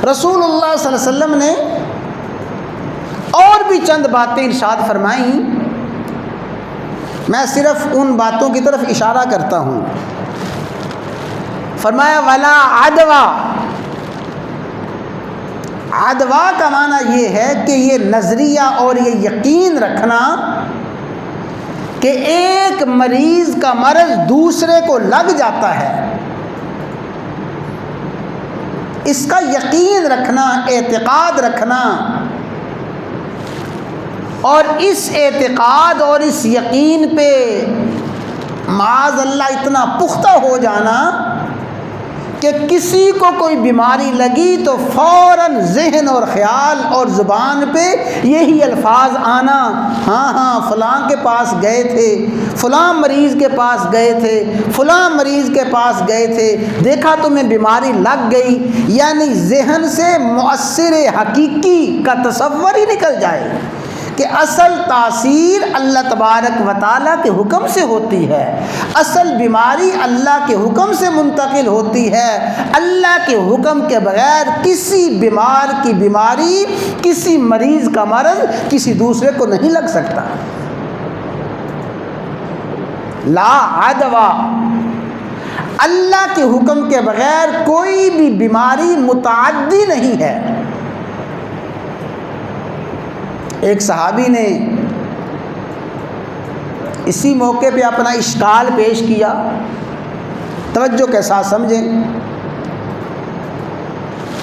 رسول اللہ صلی اللہ علیہ وسلم نے اور بھی چند باتیں ارشاد فرمائیں، میں صرف ان باتوں کی طرف اشارہ کرتا ہوں۔ فرمایا ولا عدوا، عدوا کا معنی یہ ہے کہ یہ نظریہ اور یہ یقین رکھنا کہ ایک مریض کا مرض دوسرے کو لگ جاتا ہے، اس کا یقین رکھنا، اعتقاد رکھنا، اور اس اعتقاد اور اس یقین پہ معاذ اللہ اتنا پختہ ہو جانا کہ کسی کو کوئی بیماری لگی تو فوراً ذہن اور خیال اور زبان پہ یہی الفاظ آنا، ہاں ہاں فلاں کے پاس گئے تھے، فلاں مریض کے پاس گئے تھے، فلاں مریض کے پاس گئے تھے، دیکھا تمہیں بیماری لگ گئی، یعنی ذہن سے مؤثر حقیقی کا تصور ہی نکل جائے کہ اصل تاثیر اللہ تبارک و تعالیٰ کے حکم سے ہوتی ہے، اصل بیماری اللہ کے حکم سے منتقل ہوتی ہے، اللہ کے حکم کے بغیر کسی بیمار کی بیماری، کسی مریض کا مرض کسی دوسرے کو نہیں لگ سکتا۔ لا عدوا، اللہ کے حکم کے بغیر کوئی بھی بیماری متعدی نہیں ہے۔ ایک صحابی نے اسی موقع پہ اپنا اشکال پیش کیا، توجہ کے ساتھ سمجھیں۔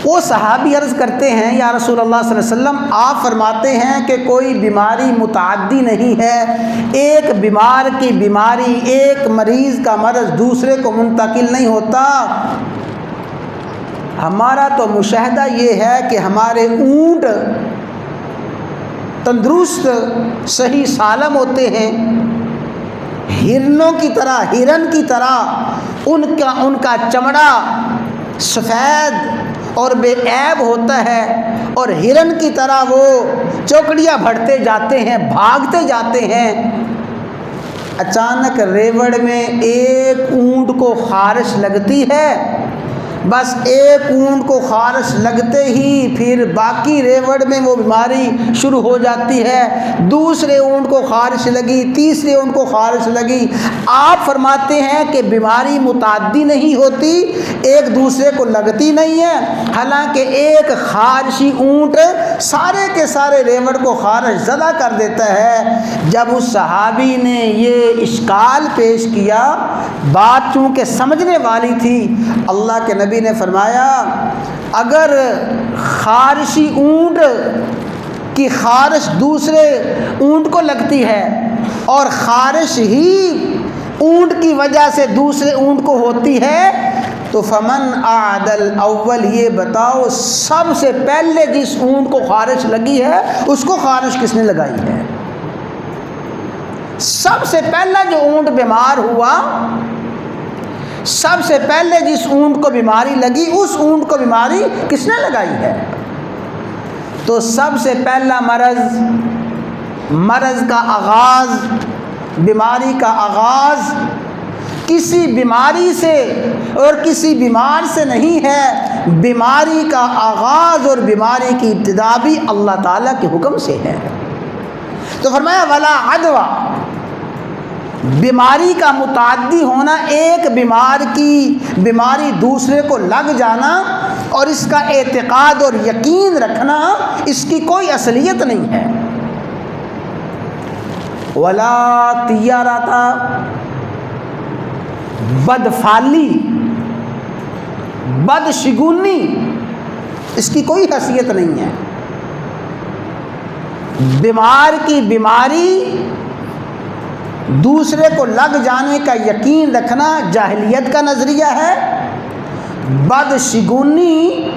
وہ صحابی عرض کرتے ہیں یا رسول اللہ صلی اللہ علیہ وسلم، آپ فرماتے ہیں کہ کوئی بیماری متعدی نہیں ہے، ایک بیمار کی بیماری، ایک مریض کا مرض دوسرے کو منتقل نہیں ہوتا۔ ہمارا تو مشاہدہ یہ ہے کہ ہمارے اونٹ تندرست صحیح سالم ہوتے ہیں، ہرنوں کی طرح، ہرن کی طرح ان کا چمڑا سفید اور بے عیب ہوتا ہے، اور ہرن کی طرح وہ چوکڑیاں بھرتے جاتے ہیں، بھاگتے جاتے ہیں۔ اچانک ریوڑ میں ایک اونٹ کو خارش لگتی ہے، بس ایک اونٹ کو خارش لگتے ہی پھر باقی ریوڑ میں وہ بیماری شروع ہو جاتی ہے، دوسرے اونٹ کو خارش لگی، تیسرے اونٹ کو خارش لگی۔ آپ فرماتے ہیں کہ بیماری متعدی نہیں ہوتی، ایک دوسرے کو لگتی نہیں ہے، حالانکہ ایک خارشی اونٹ سارے کے سارے ریوڑ کو خارش زدہ کر دیتا ہے۔ جب اس صحابی نے یہ اشکال پیش کیا، بات چونکہ سمجھنے والی تھی، اللہ کے نبی نے فرمایا اگر خارشی اونٹ کی خارش دوسرے اونٹ کو لگتی ہے اور خارش ہی اونٹ کی وجہ سے دوسرے اونٹ کو ہوتی ہے تو فمن اعدل اول، یہ بتاؤ سب سے پہلے جس اونٹ کو خارش لگی ہے اس کو خارش کس نے لگائی ہے؟ سب سے پہلا جو اونٹ بیمار ہوا، سب سے پہلے جس اونٹ کو بیماری لگی اس اونٹ کو بیماری کس نے لگائی ہے؟ تو سب سے پہلا مرض کا آغاز، بیماری کا آغاز کسی بیماری سے اور کسی بیمار سے نہیں ہے، بیماری کا آغاز اور بیماری کی ابتدا بھی اللہ تعالیٰ کے حکم سے ہے۔ تو فرمایا ولا عدوا، بیماری کا متعدی ہونا، ایک بیمار کی بیماری دوسرے کو لگ جانا اور اس کا اعتقاد اور یقین رکھنا، اس کی کوئی اصلیت نہیں ہے۔ ولا طیارتا، بدفعلی، بدشگونی، اس کی کوئی حیثیت نہیں ہے۔ بیمار کی بیماری دوسرے کو لگ جانے کا یقین رکھنا جاہلیت کا نظریہ ہے، بدشگونی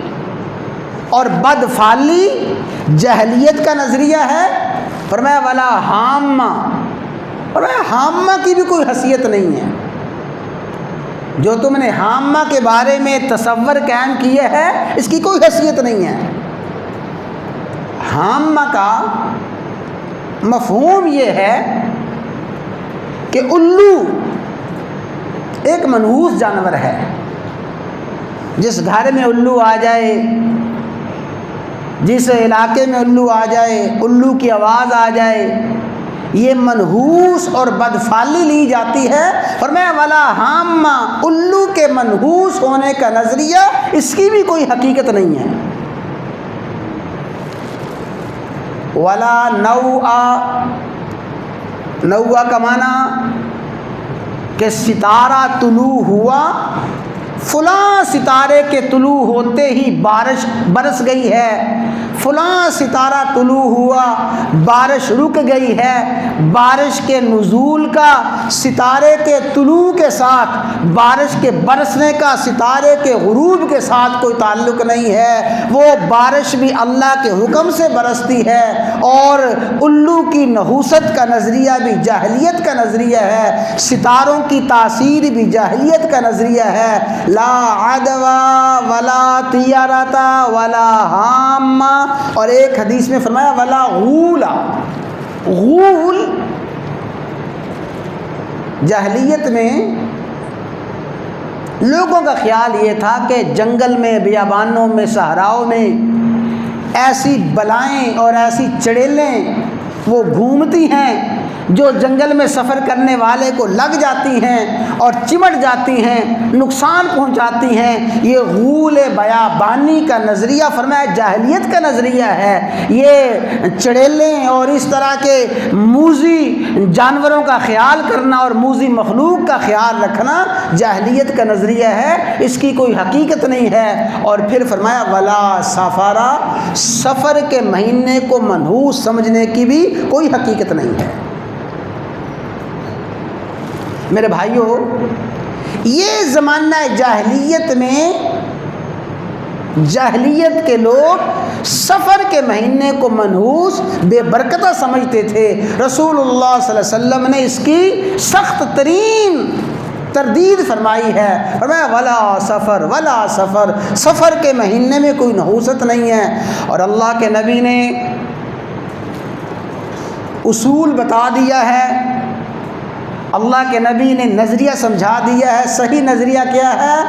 اور بدفعلی جاہلیت کا نظریہ ہے۔ فرمایا ولا حامہ، فرمایا حامہ کی بھی کوئی حیثیت نہیں ہے۔ جو تم نے حامہ کے بارے میں تصور قائم کیا ہے اس کی کوئی حیثیت نہیں ہے۔ حامہ کا مفہوم یہ ہے کہ الو ایک منحوس جانور ہے، جس گھر میں الو آ جائے جس علاقے میں الو آ جائے، الو کی آواز آ جائے، یہ منحوس اور بدفعلی لی جاتی ہے۔ فرمایا ولا ہامہ، الو کے منحوس ہونے کا نظریہ اس کی بھی کوئی حقیقت نہیں ہے۔ ولا نوآ، نوآ کا معنی کہ ستارہ طلوع ہوا، فلاں ستارے کے طلوع ہوتے ہی بارش برس گئی ہے، فلاں ستارہ طلوع ہوا بارش رک گئی ہے۔ بارش کے نزول کا ستارے کے طلوع کے ساتھ، بارش کے برسنے کا ستارے کے غروب کے ساتھ کوئی تعلق نہیں ہے۔ وہ بارش بھی اللہ کے حکم سے برستی ہے، اور الو کی نحوست کا نظریہ بھی جاہلیت کا نظریہ ہے، ستاروں کی تاثیر بھی جاہلیت کا نظریہ ہے۔ لا عدوا ولا طیارتا ولا ہامہ، اور ایک حدیث میں فرمایا ولا غولا، غول جاہلیت میں لوگوں کا خیال یہ تھا کہ جنگل میں، بیابانوں میں، صحراؤں میں ایسی بلائیں اور ایسی چڑیلیں وہ گھومتی ہیں جو جنگل میں سفر کرنے والے کو لگ جاتی ہیں اور چمٹ جاتی ہیں، نقصان پہنچاتی ہیں۔ یہ غول بیابانی کا نظریہ فرمایا جاہلیت کا نظریہ ہے۔ یہ چڑیلیں اور اس طرح کے موذی جانوروں کا خیال کرنا اور موذی مخلوق کا خیال رکھنا جاہلیت کا نظریہ ہے، اس کی کوئی حقیقت نہیں ہے۔ اور پھر فرمایا ولا سفرا، سفر کے مہینے کو منحوس سمجھنے کی بھی کوئی حقیقت نہیں ہے۔ میرے بھائیوں، یہ زمانہ جاہلیت میں جاہلیت کے لوگ سفر کے مہینے کو منحوس بے برکتہ سمجھتے تھے۔ رسول اللہ صلی اللہ علیہ وسلم نے اس کی سخت ترین تردید فرمائی ہے۔ فرمایا ولا سفر ولا سفر، سفر کے مہینے میں کوئی نحوست نہیں ہے۔ اور اللہ کے نبی نے اصول بتا دیا ہے، اللہ کے نبی نے نظریہ سمجھا دیا ہے۔ صحیح نظریہ کیا ہے؟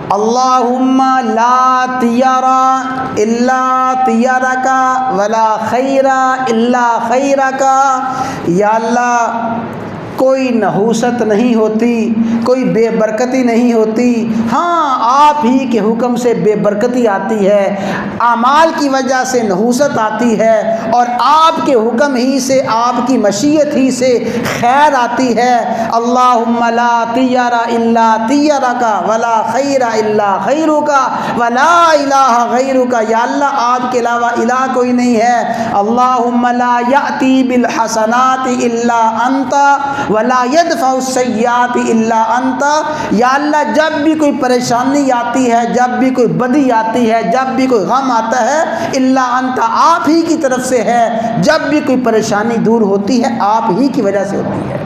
اللہم لا طیارا الا طیارک ولا خیر الا خیرک۔ یا اللہ، کوئی نحوست نہیں ہوتی، کوئی بے برکتی نہیں ہوتی، ہاں آپ ہی کے حکم سے بے برکتی آتی ہے، اعمال کی وجہ سے نحوست آتی ہے، اور آپ کے حکم ہی سے، آپ کی مشیت ہی سے خیر آتی ہے۔ اللہم لا طیر الا طیرک ولا خیر الا خیرک ولا الہ غیرک۔ یا اللہ، آپ کے علاوہ الہ کوئی نہیں ہے۔ اللہم لا یأتی بالحسنات الا انت ولا يدفع السیئات الا انت۔ یا اللہ، جب بھی کوئی پریشانی آتی ہے، جب بھی کوئی بدی آتی ہے، جب بھی کوئی غم آتا ہے، الا انت، آپ ہی کی طرف سے ہے۔ جب بھی کوئی پریشانی دور ہوتی ہے، آپ ہی کی وجہ سے ہوتی ہے۔